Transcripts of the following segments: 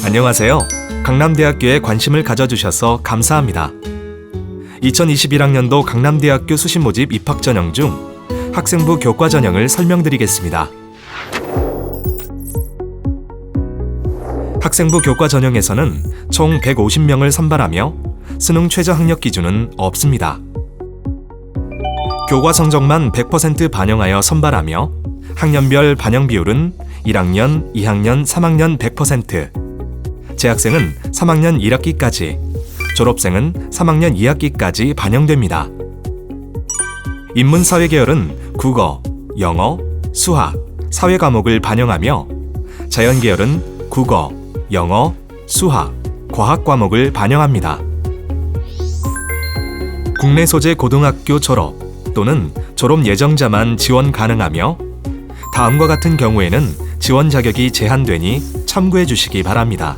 안녕하세요. 강남대학교에 관심을 가져주셔서 감사합니다. 2021학년도 강남대학교 수시모집 입학전형 중 학생부 교과전형을 설명드리겠습니다. 학생부 교과전형에서는 총 150명을 선발하며 수능 최저 학력 기준은 없습니다. 교과 성적만 100% 반영하여 선발하며 학년별 반영 비율은 1학년, 2학년, 3학년 100%, 재학생은 3학년 1학기까지, 졸업생은 3학년 2학기까지 반영됩니다. 인문사회 계열은 국어, 영어, 수학, 사회 과목을 반영하며 자연 계열은 국어, 영어, 수학, 과학 과목을 반영합니다. 국내 소재 고등학교 졸업 또는 졸업 예정자만 지원 가능하며 다음과 같은 경우에는 지원 자격이 제한되니 참고해 주시기 바랍니다.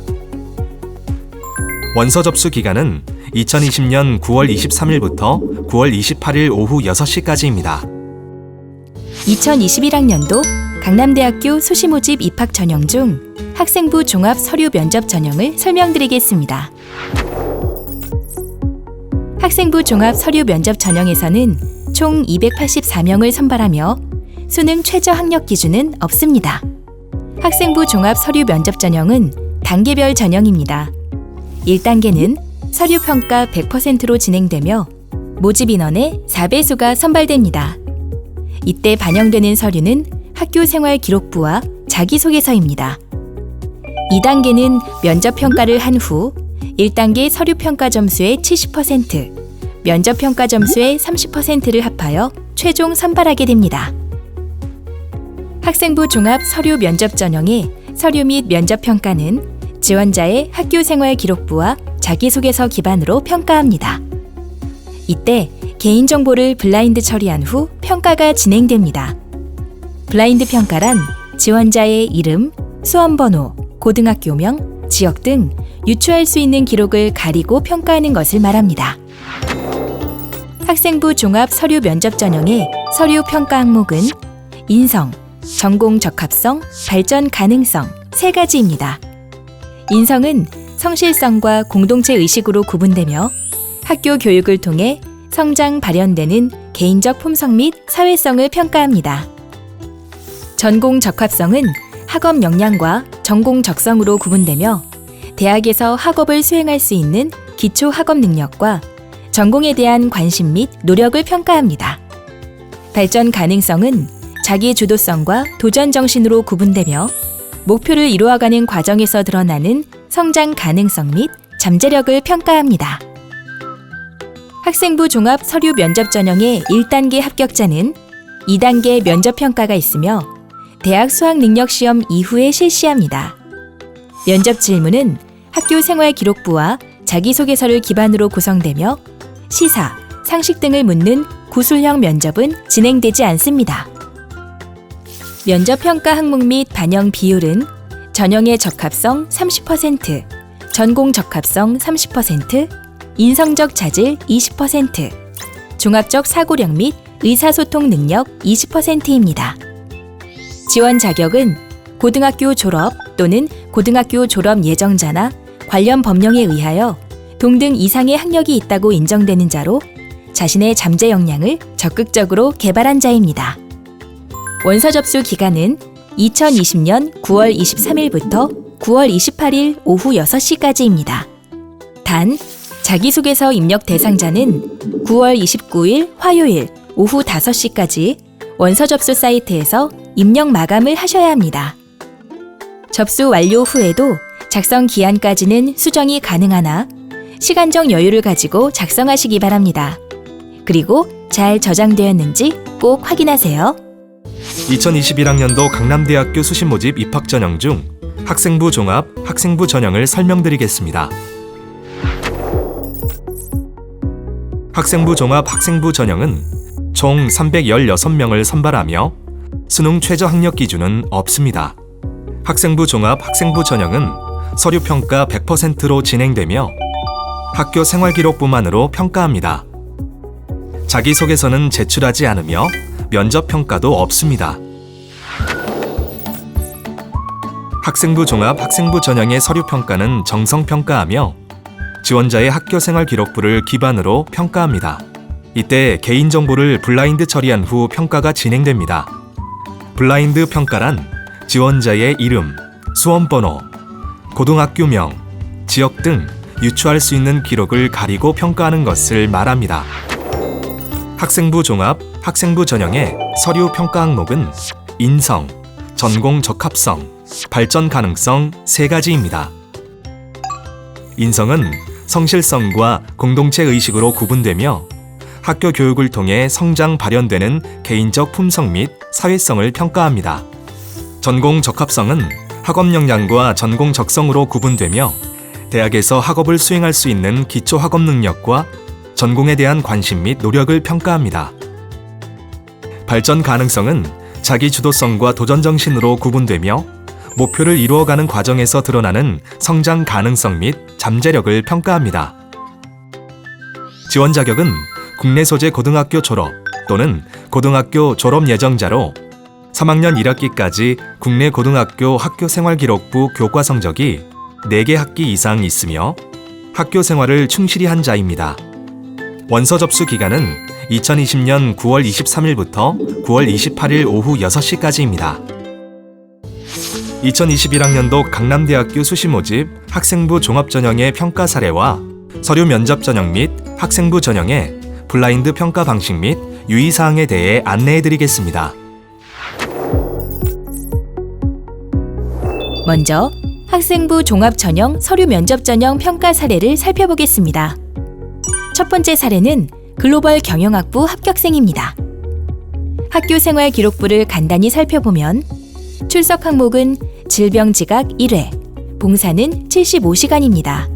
원서 접수 기간은 2020년 9월 23일부터 9월 28일 오후 6시까지입니다. 2021학년도 강남대학교 수시모집 입학 전형 중 학생부 종합 서류 면접 전형을 설명드리겠습니다. 학생부 종합 서류 면접 전형에서는 총 284명을 선발하며 수능 최저 학력 기준은 없습니다. 학생부 종합 서류 면접 전형은 단계별 전형입니다. 1단계는 서류 평가 100%로 진행되며 모집 인원의 4배수가 선발됩니다. 이때 반영되는 서류는 학교 생활 기록부와 자기소개서입니다. 2단계는 면접 평가를 한 후 1단계 서류 평가 점수의 70%, 면접 평가 점수의 30%를 합하여 최종 선발하게 됩니다. 학생부 종합 서류 면접 전형의 서류 및 면접 평가는 지원자의 학교 생활 기록부와 자기소개서 기반으로 평가합니다. 이때 개인정보를 블라인드 처리한 후 평가가 진행됩니다. 블라인드 평가란 지원자의 이름, 수험번호, 고등학교명, 지역 등 유추할 수 있는 기록을 가리고 평가하는 것을 말합니다. 학생부 종합 서류 면접 전형의 서류 평가 항목은 인성, 전공 적합성, 발전 가능성 3가지입니다. 인성은 성실성과 공동체 의식으로 구분되며 학교 교육을 통해 성장 발현되는 개인적 품성 및 사회성을 평가합니다. 전공 적합성은 학업 역량과 전공 적성으로 구분되며 대학에서 학업을 수행할 수 있는 기초 학업 능력과 전공에 대한 관심 및 노력을 평가합니다. 발전 가능성은 자기 주도성과 도전 정신으로 구분되며 목표를 이루어가는 과정에서 드러나는 성장 가능성 및 잠재력을 평가합니다. 학생부 종합 서류 면접 전형의 1단계 합격자는 2단계 면접 평가가 있으며 대학 수학 능력 시험 이후에 실시합니다. 면접 질문은 학교 생활 기록부와 자기소개서를 기반으로 구성되며 시사, 상식 등을 묻는 구술형 면접은 진행되지 않습니다. 면접 평가 항목 및 반영 비율은 전형의 적합성 30%, 전공 적합성 30%, 인성적 자질 20%, 종합적 사고력 및 의사소통 능력 20%입니다. 지원 자격은 고등학교 졸업 또는 고등학교 졸업 예정자나 관련 법령에 의하여 동등 이상의 학력이 있다고 인정되는 자로 자신의 잠재 역량을 적극적으로 개발한 자입니다. 원서 접수 기간은 2020년 9월 23일부터 9월 28일 오후 6시까지입니다. 단, 자기소개서 입력 대상자는 9월 29일 화요일 오후 5시까지 원서 접수 사이트에서 입력 마감을 하셔야 합니다. 접수 완료 후에도 작성 기한까지는 수정이 가능하나 시간적 여유를 가지고 작성하시기 바랍니다. 그리고 잘 저장되었는지 꼭 확인하세요. 2021학년도 강남대학교 수시모집 입학전형 중 학생부 종합, 학생부 전형을 설명드리겠습니다. 학생부 종합, 학생부 전형은 총 316명을 선발하며 수능 최저 학력 기준은 없습니다. 학생부 종합, 학생부 전형은 서류 평가 100%로 진행되며 학교 생활기록부만으로 평가합니다. 자기소개서는 제출하지 않으며 면접 평가도 없습니다. 학생부 종합, 학생부 전형의 서류 평가는 정성 평가하며 지원자의 학교 생활 기록부를 기반으로 평가합니다. 이때 개인정보를 블라인드 처리한 후 평가가 진행됩니다. 블라인드 평가란 지원자의 이름, 수험번호, 고등학교명, 지역 등 유추할 수 있는 기록을 가리고 평가하는 것을 말합니다. 학생부 종합, 학생부 전형의 서류 평가 항목은 인성, 전공 적합성, 발전 가능성 3가지입니다. 인성은 성실성과 공동체 의식으로 구분되며 학교 교육을 통해 성장 발현되는 개인적 품성 및 사회성을 평가합니다. 전공 적합성은 학업 역량과 전공 적성으로 구분되며 대학에서 학업을 수행할 수 있는 기초 학업 능력과 전공에 대한 관심 및 노력을 평가합니다. 발전 가능성은 자기 주도성과 도전 정신으로 구분되며 목표를 이루어가는 과정에서 드러나는 성장 가능성 및 잠재력을 평가합니다. 지원 자격은 국내 소재 고등학교 졸업 또는 고등학교 졸업 예정자로 3학년 1학기까지 국내 고등학교 학교생활기록부 교과 성적이 4개 학기 이상 있으며 학교 생활을 충실히 한 자입니다. 원서 접수 기간은 2020년 9월 23일부터 9월 28일 오후 6시까지입니다. 2021학년도 강남대학교 수시 모집 학생부 종합 전형의 평가 사례와 서류 면접 전형 및 학생부 전형의 블라인드 평가 방식 및 유의사항에 대해 안내해드리겠습니다. 먼저 학생부 종합 전형 서류 면접 전형 평가 사례를 살펴보겠습니다. 첫 번째 사례는 글로벌 경영학부 합격생입니다. 학교 생활 기록부를 간단히 살펴보면 출석 항목은 질병 지각 1회, 봉사는 75시간입니다.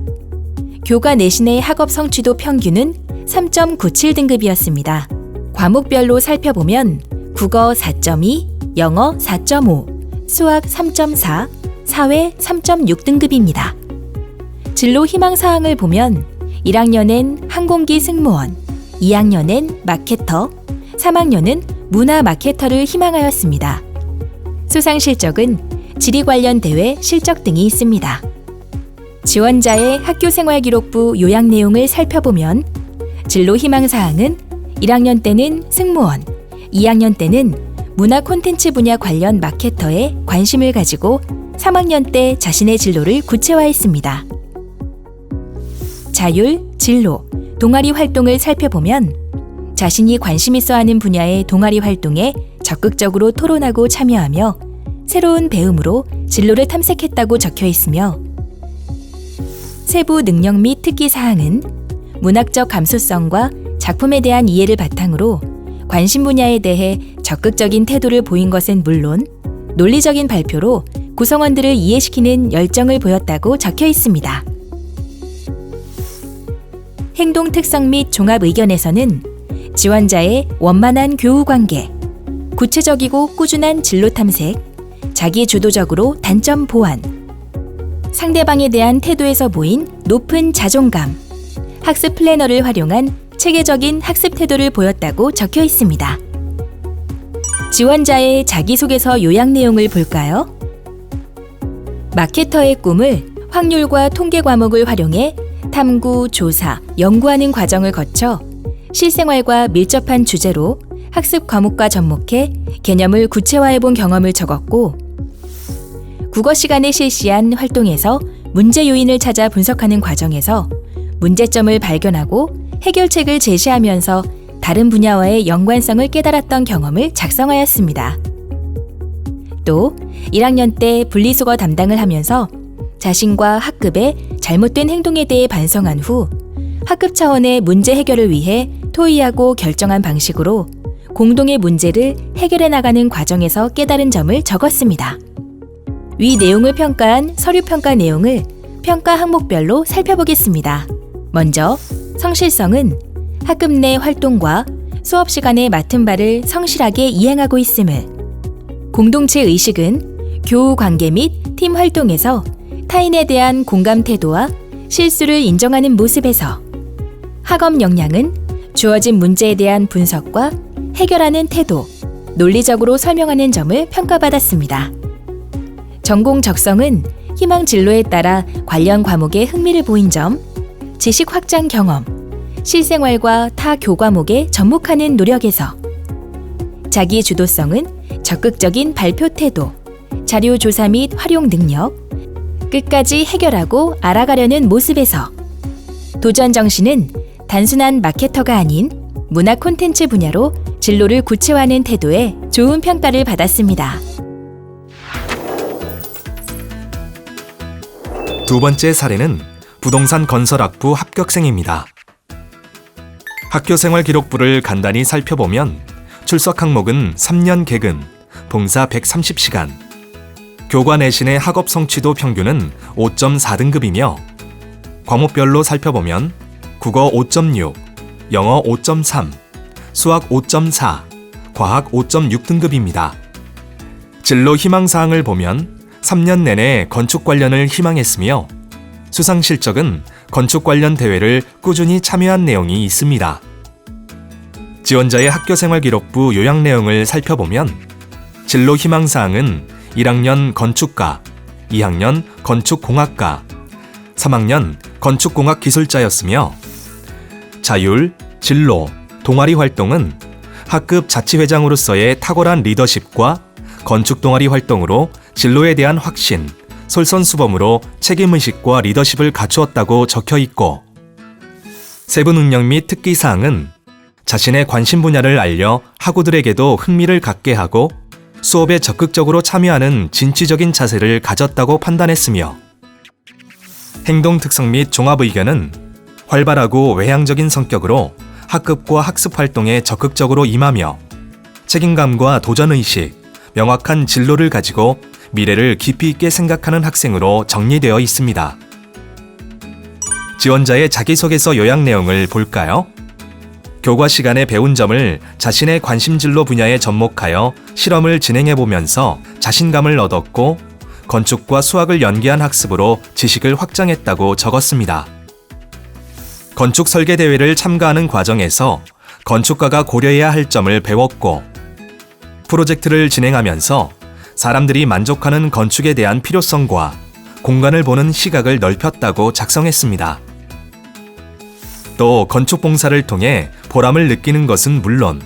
교과 내신의 학업 성취도 평균은 3.97등급이었습니다. 과목별로 살펴보면 국어 4.2, 영어 4.5, 수학 3.4, 사회 3.6등급입니다. 진로 희망 사항을 보면 1학년엔 항공기 승무원, 2학년엔 마케터, 3학년은 문화 마케터를 희망하였습니다. 수상 실적은 지리 관련 대회 실적 등이 있습니다. 지원자의 학교생활기록부 요약 내용을 살펴보면 진로 희망 사항은 1학년 때는 승무원, 2학년 때는 문화 콘텐츠 분야 관련 마케터에 관심을 가지고 3학년 때 자신의 진로를 구체화했습니다. 자율, 진로, 동아리 활동을 살펴보면 자신이 관심 있어 하는 분야의 동아리 활동에 적극적으로 토론하고 참여하며 새로운 배움으로 진로를 탐색했다고 적혀 있으며 세부 능력 및 특기 사항은 문학적 감수성과 작품에 대한 이해를 바탕으로 관심 분야에 대해 적극적인 태도를 보인 것은 물론 논리적인 발표로 구성원들을 이해시키는 열정을 보였다고 적혀 있습니다. 행동 특성 및 종합 의견에서는 지원자의 원만한 교우 관계, 구체적이고 꾸준한 진로 탐색, 자기 주도적으로 단점 보완, 상대방에 대한 태도에서 보인 높은 자존감, 학습 플래너를 활용한 체계적인 학습 태도를 보였다고 적혀 있습니다. 지원자의 자기소개서 요약 내용을 볼까요? 마케터의 꿈을 확률과 통계 과목을 활용해 탐구, 조사, 연구하는 과정을 거쳐 실생활과 밀접한 주제로 학습 과목과 접목해 개념을 구체화해 본 경험을 적었고 국어 시간에 실시한 활동에서 문제 요인을 찾아 분석하는 과정에서 문제점을 발견하고 해결책을 제시하면서 다른 분야와의 연관성을 깨달았던 경험을 작성하였습니다. 또 1학년 때 분리수거 담당을 하면서 자신과 학급의 잘못된 행동에 대해 반성한 후 학급 차원의 문제 해결을 위해 토의하고 결정한 방식으로 공동의 문제를 해결해 나가는 과정에서 깨달은 점을 적었습니다. 위 내용을 평가한 서류 평가 내용을 평가 항목별로 살펴보겠습니다. 먼저 성실성은 학급 내 활동과 수업 시간에 맡은 바를 성실하게 이행하고 있음을, 공동체 의식은 교우 관계 및 팀 활동에서 타인에 대한 공감 태도와 실수를 인정하는 모습에서, 학업 역량은 주어진 문제에 대한 분석과 해결하는 태도, 논리적으로 설명하는 점을 평가받았습니다. 전공 적성은 희망 진로에 따라 관련 과목에 흥미를 보인 점, 지식 확장 경험, 실생활과 타 교과목에 접목하는 노력에서, 자기 주도성은 적극적인 발표 태도, 자료 조사 및 활용 능력, 끝까지 해결하고 알아가려는 모습에서, 도전 정신은 단순한 마케터가 아닌 문화 콘텐츠 분야로 진로를 구체화하는 태도에 좋은 평가를 받았습니다. 두 번째 사례는 부동산 건설학부 합격생입니다. 학교생활기록부를 간단히 살펴보면 출석 항목은 3년 개근, 봉사 130시간, 교과 내신의 학업 성취도 평균은 5.4등급이며 과목별로 살펴보면 국어 5.6, 영어 5.3, 수학 5.4, 과학 5.6등급입니다. 진로 희망사항을 보면 3년 내내 건축 관련을 희망했으며 수상 실적은 건축 관련 대회를 꾸준히 참여한 내용이 있습니다. 지원자의 학교생활기록부 요약 내용을 살펴보면 진로 희망사항은 1학년 건축가, 2학년 건축공학과, 3학년 건축공학기술자였으며 자율, 진로, 동아리 활동은 학급 자치회장으로서의 탁월한 리더십과 건축 동아리 활동으로 진로에 대한 확신, 솔선수범으로 책임의식과 리더십을 갖추었다고 적혀 있고 세부 능력 및 특기사항은 자신의 관심 분야를 알려 학우들에게도 흥미를 갖게 하고 수업에 적극적으로 참여하는 진취적인 자세를 가졌다고 판단했으며 행동 특성 및 종합 의견은 활발하고 외향적인 성격으로 학급과 학습 활동에 적극적으로 임하며 책임감과 도전의식, 명확한 진로를 가지고 미래를 깊이 있게 생각하는 학생으로 정리되어 있습니다. 지원자의 자기소개서 요약 내용을 볼까요? 교과 시간에 배운 점을 자신의 관심 진로 분야에 접목하여 실험을 진행해보면서 자신감을 얻었고 건축과 수학을 연계한 학습으로 지식을 확장했다고 적었습니다. 건축 설계 대회를 참가하는 과정에서 건축가가 고려해야 할 점을 배웠고 프로젝트를 진행하면서 사람들이 만족하는 건축에 대한 필요성과 공간을 보는 시각을 넓혔다고 작성했습니다. 또 건축 봉사를 통해 보람을 느끼는 것은 물론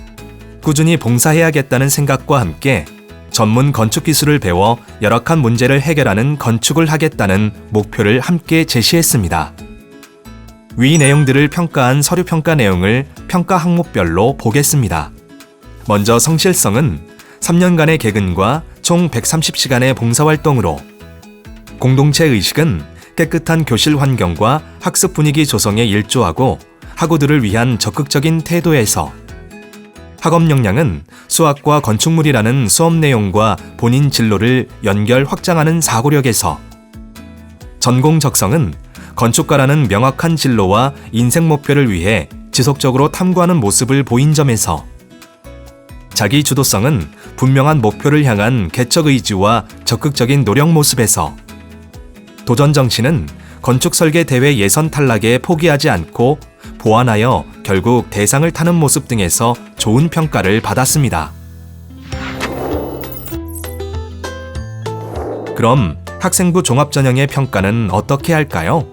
꾸준히 봉사해야겠다는 생각과 함께 전문 건축 기술을 배워 열악한 문제를 해결하는 건축을 하겠다는 목표를 함께 제시했습니다. 위 내용들을 평가한 서류 평가 내용을 평가 항목별로 보겠습니다. 먼저 성실성은 3년간의 개근과 총 130시간의 봉사활동으로, 공동체 의식은 깨끗한 교실 환경과 학습 분위기 조성에 일조하고 학우들을 위한 적극적인 태도에서, 학업 역량은 수학과 건축물이라는 수업 내용과 본인 진로를 연결 확장하는 사고력에서, 전공 적성은 건축가라는 명확한 진로와 인생 목표를 위해 지속적으로 탐구하는 모습을 보인 점에서, 자기 주도성은 분명한 목표를 향한 개척 의지와 적극적인 노력 모습에서, 도전 정신은 건축 설계 대회 예선 탈락에 포기하지 않고 보완하여 결국 대상을 타는 모습 등에서 좋은 평가를 받았습니다. 그럼 학생부 종합 전형의 평가는 어떻게 할까요?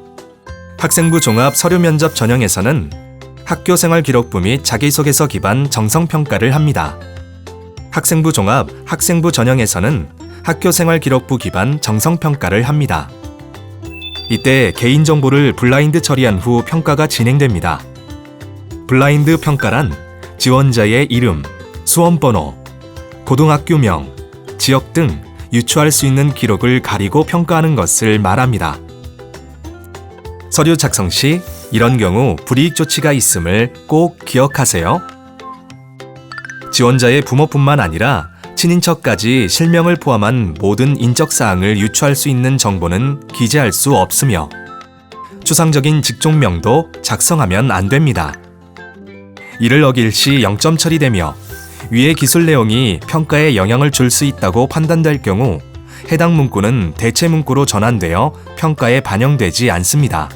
학생부 종합 서류 면접 전형에서는 학교생활 기록부 및 자기소개서 기반 정성 평가를 합니다. 학생부 종합 학생부 전형에서는 학교생활 기록부 기반 정성 평가를 합니다. 이때 개인정보를 블라인드 처리한 후 평가가 진행됩니다. 블라인드 평가란 지원자의 이름, 수험번호, 고등학교명, 지역 등 유추할 수 있는 기록을 가리고 평가하는 것을 말합니다. 서류 작성 시 이런 경우 불이익 조치가 있음을 꼭 기억하세요. 지원자의 부모뿐만 아니라 친인척까지 실명을 포함한 모든 인적사항을 유추할 수 있는 정보는 기재할 수 없으며 추상적인 직종명도 작성하면 안 됩니다. 이를 어길 시 0점 처리되며 위의 기술 내용이 평가에 영향을 줄 수 있다고 판단될 경우 해당 문구는 대체 문구로 전환되어 평가에 반영되지 않습니다.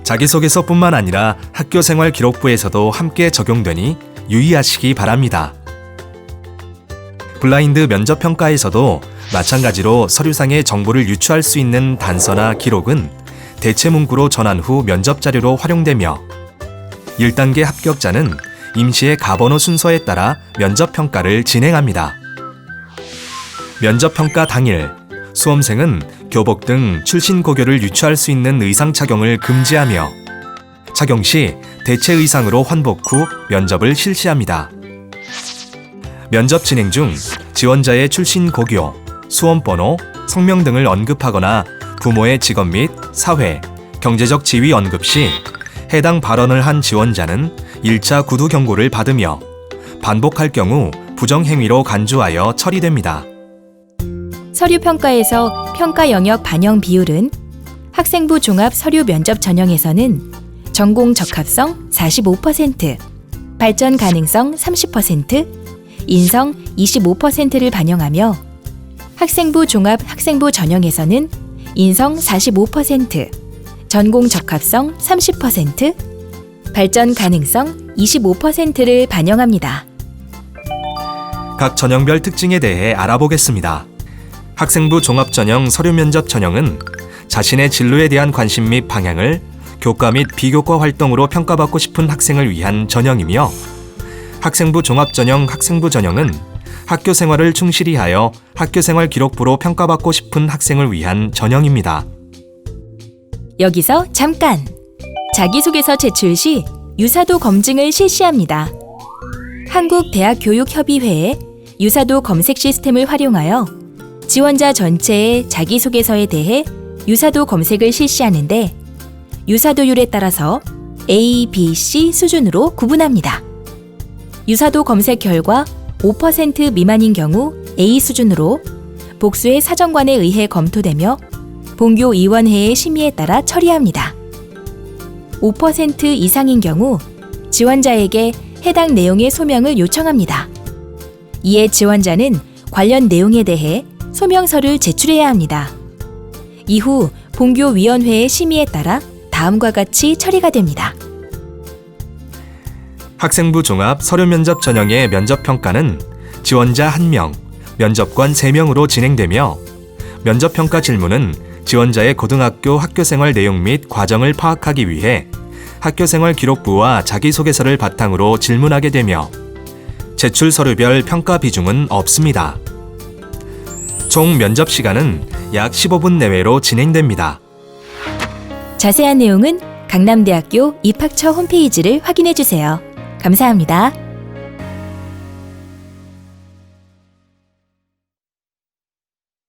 자기소개서뿐만 아니라 학교생활 기록부에서도 함께 적용되니 유의하시기 바랍니다. 블라인드 면접 평가에서도 마찬가지로 서류상의 정보를 유추할 수 있는 단서나 기록은 대체 문구로 전한 후 면접 자료로 활용되며 1단계 합격자는 임시의 가번호 순서에 따라 면접 평가를 진행합니다. 면접 평가 당일 수험생은 교복 등 출신 고교를 유추할 수 있는 의상 착용을 금지하며 착용 시 대체 의상으로 환복 후 면접을 실시합니다. 면접 진행 중 지원자의 출신 고교, 수험번호, 성명 등을 언급하거나 부모의 직업 및 사회, 경제적 지위 언급 시 해당 발언을 한 지원자는 1차 구두 경고를 받으며 반복할 경우 부정행위로 간주하여 처리됩니다. 서류 평가에서 평가 영역 반영 비율은 학생부 종합 서류 면접 전형에서는 전공 적합성 45%, 발전 가능성 30%, 인성 25%를 반영하며 학생부 종합 학생부 전형에서는 인성 45%, 전공 적합성 30%, 발전 가능성 25%를 반영합니다. 각 전형별 특징에 대해 알아보겠습니다. 학생부 종합전형 서류면접 전형은 자신의 진로에 대한 관심 및 방향을 교과 및 비교과 활동으로 평가받고 싶은 학생을 위한 전형이며 학생부 종합전형 학생부 전형은 학교 생활을 충실히 하여 학교생활 기록부로 평가받고 싶은 학생을 위한 전형입니다. 여기서 잠깐! 자기소개서 제출 시 유사도 검증을 실시합니다. 한국대학교육협의회의 유사도 검색 시스템을 활용하여 지원자 전체의 자기소개서에 대해 유사도 검색을 실시하는데 유사도율에 따라서 A, B, C 수준으로 구분합니다. 유사도 검색 결과 5% 미만인 경우 A 수준으로 복수의 사정관에 의해 검토되며 본교위원회의 심의에 따라 처리합니다. 5% 이상인 경우 지원자에게 해당 내용의 소명을 요청합니다. 이에 지원자는 관련 내용에 대해 소명서를 제출해야 합니다. 이후 본교위원회의 심의에 따라 다음과 같이 처리가 됩니다. 학생부 종합 서류면접 전형의 면접평가는 지원자 1명, 면접관 3명으로 진행되며 면접평가 질문은 지원자의 고등학교 학교생활 내용 및 과정을 파악하기 위해 학교생활 기록부와 자기소개서를 바탕으로 질문하게 되며 제출 서류별 평가 비중은 없습니다. 총 면접 시간은 약 15분 내외로 진행됩니다. 자세한 내용은 강남대학교 입학처 홈페이지를 확인해 주세요. 감사합니다.